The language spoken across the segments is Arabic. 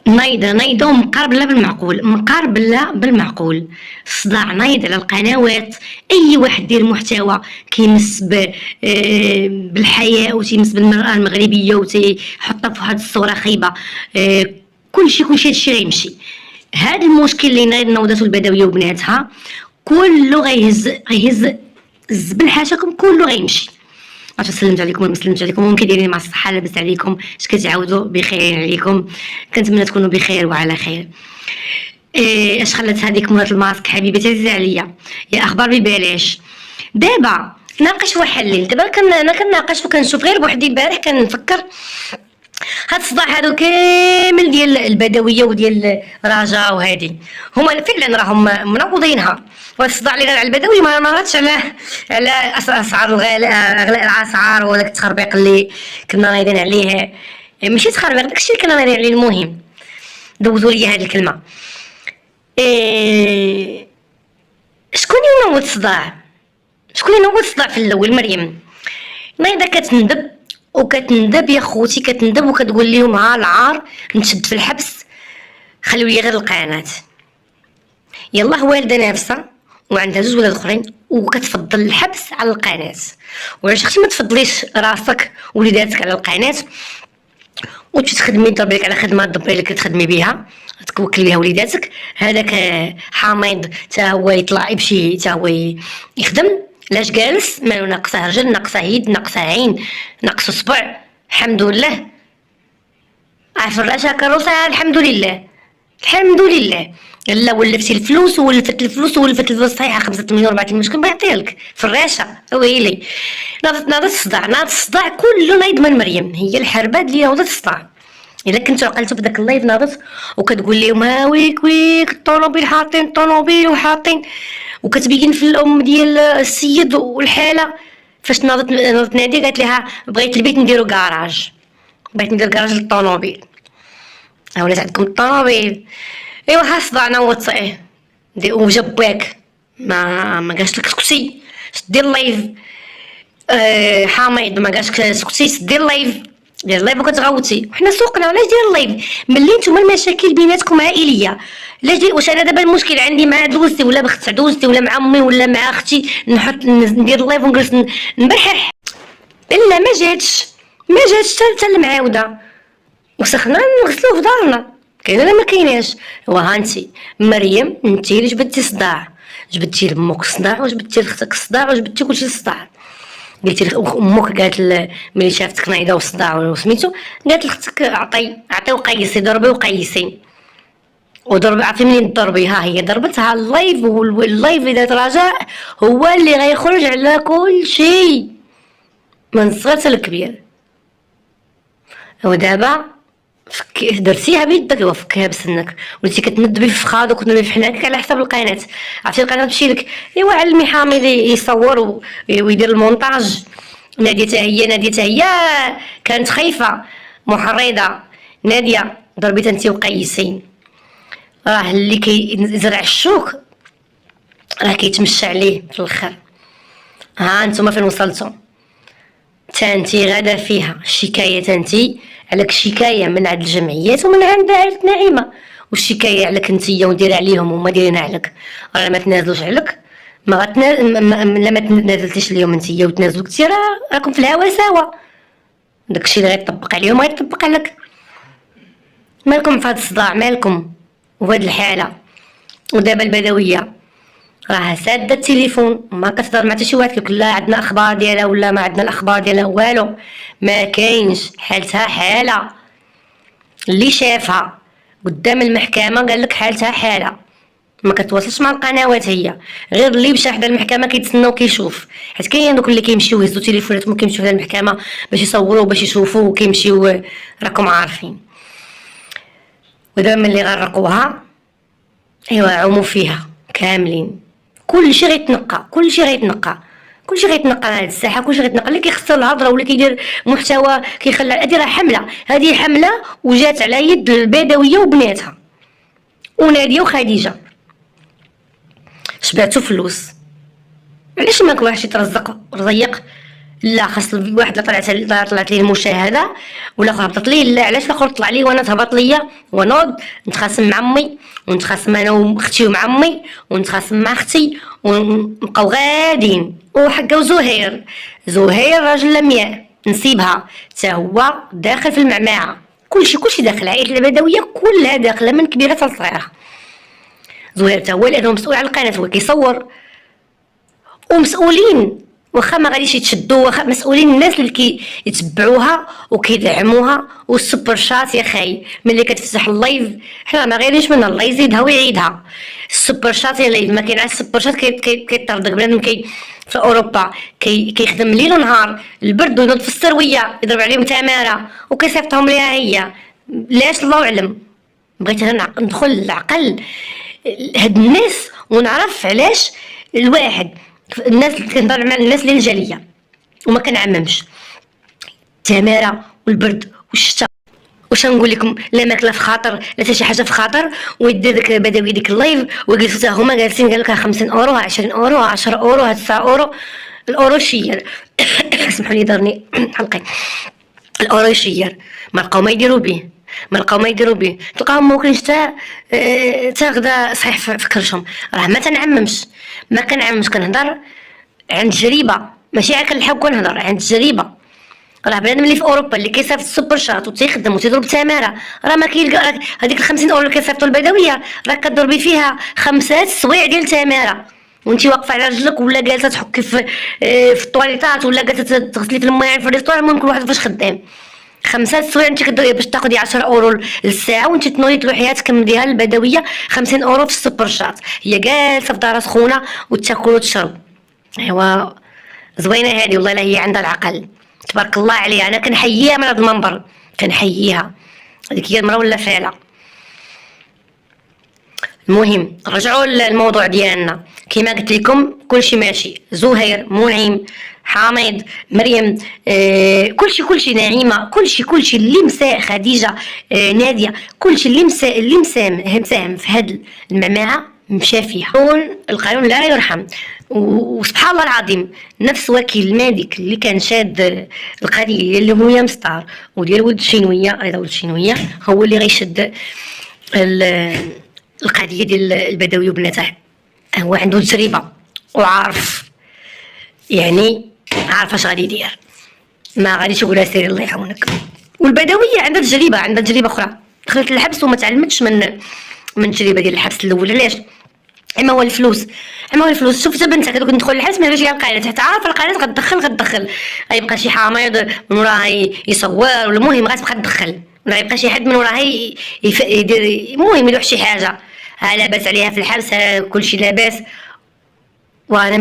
نايضه مقاربله بالمعقول. الصداع نايض على القنوات. اي واحد دير محتوى كيمس بالحياه وتيمس بالمراه المغربيه وتيحطها في واحد الصوره خايبه، كلشي هادشي غيمشي. هذا المشكل اللي نايض نوضته البدويه وبناتها كله غيهز الزبل حاشاكم، كله غيمشي. سلمت عليكم وما سلمتش عليكم، ممكن دايرين مع الصحه، لاباس عليكم، اش كتعاودوا؟ بخير عليكم، كنتمنى تكونوا بخير وعلى خير. اش خلات هذيك مرات الماسك حبيبتي عزيزه عليا؟ يا اخبار ببلاش. دابا ناقش وحلل. دابا انا كنناقش وكنشوف غير بوحدي البارح، كنفكر هاد الصداع هادو كامل ديال البدويه وديال رجا وهادي هما فعلا راهم منوضينها. والصداع اللي على البدوي ما نهضرش على اسعار الغلاء، غلاء الاسعار وداك التخربيق اللي كنا نايضين عليه. ماشي تخربيق، داكشي اللي كنا نايضين عليه. المهم دوزوا لي هاد الكلمه. شكون ينوض الصداع؟ شكون ينوض الصداع في الاول؟ مريم نايضه كتندب يا خوتي، كتندب وكتقول لهم ها العار نتشد في الحبس، خليو لي غير القناه. يلاه والده نافسه وعندها جوج ولاد اخرين وكتفضل الحبس على القناه. وعلاش اختي ما تفضليش راسك وليداتك على القناه وتمشي تخدمي، تضربي لك على خدمه تدبري لك تخدمي بها، توكلي بها وليداتك. هذاك حامض حتى هو يطلع يمشي حتى هو يخدم. لاش جالس؟ مالو ناقصه رجل، ناقصه يد، ناقصه عين، ناقصه صبع. الحمد لله. عارف الراشا كروسه، الحمد لله الحمد لله. لا ولفتي الفلوس ولفت الفلوس صحيحه 5 مليون 4 مليون، شكون بيعطيها لك في الراشا؟ ويلي ناضت الصداع كله نايض من مريم. هي الحربات اللي ناضت الصداع. الا كنتو عقلتو في داك اللايف ناضت وكتقول لهم ها ويك الطوموبيل حاطين الطوموبيل وحاطين، وكتبين في الام ديال السيد والحاله. فاش ناضت ناديه قالت لها بغيت البيت نديرو كراج، بغيت ندير كراج للطوموبيل. ولات عندكم الطوموبيل. ايوا ها صداع نوضت صحيح وجاب باك ما قالش لك سكتي دير اللايف. حامض ما قالش لك سكتي دير اللايف، دير اللايف وكتغوتي. وحنا سوقنا علاش دير اللايف ملي نتوما المشاكل بيناتكم عائليه. علاش واش انا دابا المشكل عندي مع دوزتي ولا بخت دوزتي ولا مع امي ولا مع اختي نحط ندير اللايف ونجلس نبرحح؟ لا ما جاتش حتى المعاوده وسخنا نغسلوه في دارنا. كاين ولا ما كايناش؟ ها انتي مريم انتي اللي جبتي صداع، جبتي لامك الصداع وجبتي لختك الصداع وجبتي كلشي الصداع. قلتي امك قالت ملي شافتك نايضه والصداع وسميتو قالت لختك عطي وقيسي، ضربي وقيسي وضربي. عرفتي منين تضربي؟ ها هي ضربتها اللايف، واللايف اللي دات رجاء هو اللي غيخرج على كل شيء من الصغير حتى الكبير. ودابا درتيها بيدك وفكها بسنك، وليتي كتندبي في فخاض وكتندبي في حناكك على حساب القناه. عرفتي القناه تمشي لك. ايوا علمي حامض يصور ويدير المونتاج. ناديه هي كانت خايفه محرضه. ناديه ضربيت انت وقيسين. راه اللي كيزرع الشوك راه كيتمشى عليه في الاخر. ها انتم فين وصلتوا؟ تانتي غادا فيها الشكايه، تانتي عليك شكايه من عند الجمعيات ومن عند عائله نعيمه، والشكايه عليك انتيا وندير عليهم وما دايرين عليك. راه ما تنازلوش عليك، ما تنازلتيش اليوم انتيا وتنازلوا كثير، راكم في الهوا سوا. داكشي اللي غيطبق عليهم غيطبق عليك. مالكم في هذا الصداع؟ مالكم وهاد الحاله؟ ودابا البدويه راه ساده التليفون وما كتهضر مع حتى شي واحد كيقول لا عندنا اخبار ديالها ولا ما عندنا الاخبار ديالها والو. ما كاينش، حالتها حاله. اللي شافها قدام المحكمه قال لك حالتها حاله. ما كتواصلش مع القنوات، هي غير اللي مشى حدا المحكمه كيتسنى وكيشوف. حيت كاين دوك اللي كيمشيو يهزوا تليفوناتهم وكيمشيو حدا المحكمه باش يصوروا باش يشوفوا وكيمشيو، راكم عارفين. ودابا ملي غرقوها ايوا عوموا فيها كاملين. كلشي غيتنقى على هاد الساحه، كلشي غيتنقى. اللي كيخسر الهضره ولا كيدير محتوى كيخلى. هادي راه حمله، هادي حمله وجات على يد البدويه وبناتها وناديه وخديجه. شبعتو فلوس، علاش ما كل واحد يترزق رزيق لا خاص واحد طلعت ليه المشاهده والاخر هبطت ليه، لا علاش الاخر طلع ليه وانا تهبط ليا ونوض نتخاصم مع امي ونتخاصم انا واختي ومع امي ونتخاصم مع اختي ونبقاو غاديين. وحقا وزهير، زهير راجل لمياء نسيبها تا هو داخل في المعمعه، كلشي داخل، عائله البدويه كلها داخله من كبيره حتى صغيره. زهير تا هو لانه مسؤول على القناه، هو كيصور ومسؤولين واخا ما غاديش يتشدوا، واخا مسؤولين الناس اللي كيتبعوها وكيدعموها. والسوبر شات يا خاي ملي كتفتح اللايف حنا ما غيرينش منها، الله يزيدها ويعيدها. السوبر شات يا لايف ما كاين على السوبر شات كيطردك بنادم في اوروبا كيخدم ليل ونهار البرد وينوض في السرويه يضرب عليهم تماره وكيصيفطهم ليها هي. لاش الله اعلم. بغيت انا ندخل العقل هاد الناس ونعرف علاش الواحد الناس اللي كنهضر مع الناس اللي الجاليه وما كنعممش التماره والبرد والشتاء. واش نقول لكم، لا ماكله في خاطر لا حتى شي حاجه في خاطر، ويدير داك بداوي ديك اللايف وجلسوا حتى هما جالسين قال لك 50 اورو 20 اورو 10 اورو 9 اورو. الاورو شير اسمحوا لي ضرني حلقي. الاورو يشير ما لقاو ما يديروا به، تلقاهم موكلين حتى غدا صحيح في كرشهم. راه ما تنعممش كنهضر عن تجربه، ماشي عا كنلحق كنهضر عن تجربه. راه بنادم اللي في اوروبا اللي كيصيفط السوبر شات وتيخدم وتيضرب تماره، راه ما كيلقى هذيك 50 اورو اللي كيصيفطوا البدويه راه كضربي فيها 5 سوايع ديال تماره وانتي واقفه على رجلك ولا جالسه تحكي في الطواليطات ولا جالسه تغسلي في المياه في الريستوران. المهم كل واحد فاش خدام 5 سوايع انت كديري باش تاخدي 10 اورو للساعه وانت تنوضي تروحي تكمليها للبدويه 50 اورو في السوبر شات. هي جالسه في دارها سخونه وتاكل وتشرب. ايوا زوينه هذه والله، لا هي عندها العقل تبارك الله عليها. انا كنحييها من هذا المنبر، كنحييها. هذيك هي المراه ولا فعلا. المهم رجعوا للموضوع ديالنا. كما قلت لكم كلشي ماشي، زهير، منعم، حامد، مريم، كلشي نعيمه، كلشي اللي مساء خديجه، ناديه، كلشي اللي مساهم في هاد المعمعه مشى فيها. القانون لا يرحم. وسبحان الله العظيم نفس وكيل الملك اللي كان شاد القضيه اللي هو مستار وديال ولد الشينويه، ايضا ولد الشينويه هو اللي غيشد القضيه ديال البدوي وبناتها. هو عنده تجربه وعارف، يعني عارف اش غادي يدير، ما غاديش يقولها سيري الله يعاونك. والبدويه عندها تجربه اخرى، دخلت الحبس وما تعلمتش من التجربه ديال الحبس الاول. علاش؟ اما هو الفلوس. شوف بنتك دوك ندخل الحبس ما يبغيش القناه، حتى عارف القناه غتدخل غيبقى شي حامض من وراها يصور، ولا المهم غتبقى تدخل، ولا يبقى شي حد من وراها يدير، المهم يلوح شي حاجه لاباس عليها في الحبس كلشي لاباس. وانا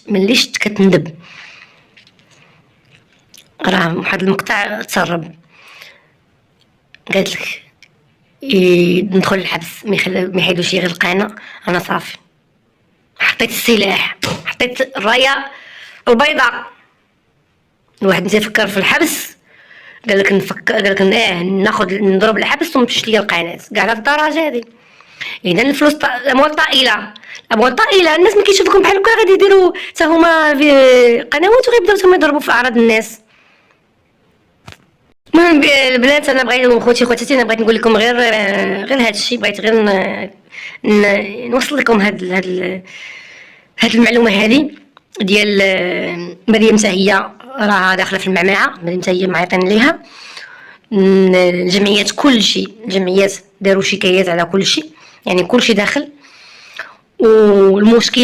ملي شت كتندب. راه واحد المقطع تسرب قالت لك ندخل الحبس ما يحيدوش غير القناه. انا صافي حطيت السلاح، حطيت الرايه البيضاء. الواحد متى يفكر في الحبس قال لك ناخذ نضرب الحبس ومشيت ليا القناه كاع هاد الدرجه هذه. اذا الفلوس الاموال طائله، الناس ملي كيشوفوكم بحال هكا غادي يديروا حتى هما في قنوات وغيبداو هما يضربوا في اعراض الناس. المهم البنات انا بغيت خواتاتي انا بغيت نقول لكم غير هذا الشيء، بغيت غير نوصل لكم هاد المعلومه هذه ديال مريم حتى هي راه داخله في المعمعه. مريم حتى هي معيطين ليها الجمعيات، كلشي الجمعيات داروا شكايات على كلشي، يعني كلشي داخل. والمشكل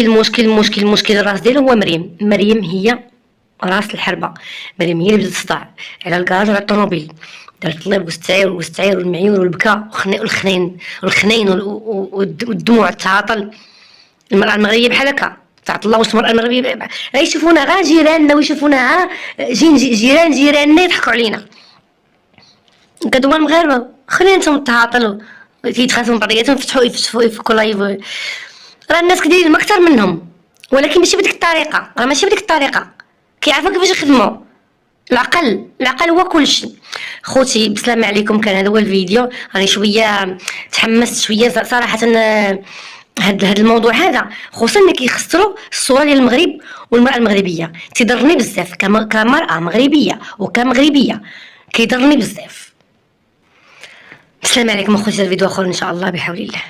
الراس ديالو هو مريم هي راس الحربه. مريم هي اللي بدات تصدع على الكراج وعلى الطوموبيل، دارت الليب والستعير والمعيور والبكاء والخنين والدموع التعاطل. المراه المغربيه بحال هكا تعطل الله. واش المراه المغربيه غيشوفونا غا جيراننا ويشوفونا جيراننا يضحكوا علينا. كدوا المغاربه خلينا نتوما تعاطلوا كيتخاصموا بعضياتهم يفكوا لايف. راه الناس كديرين اكثر منهم، ولكن ماشي بديك الطريقه، كيعرفوا كيفاش يخدموا. العقل هو كلشي. خوتي بسلام عليكم، كان هذا هو الفيديو. راني شويه تحمست شويه صراحه. هاد الموضوع هذا، خصوصا اللي كيخسروا الصوره ديال المغرب والمراه المغربيه، تيضرني بزاف كمراه مغربيه وكمغربيه، كيضرني بزاف. السلام عليكم اخوتي، الفيديو اخر ان شاء الله بحول الله.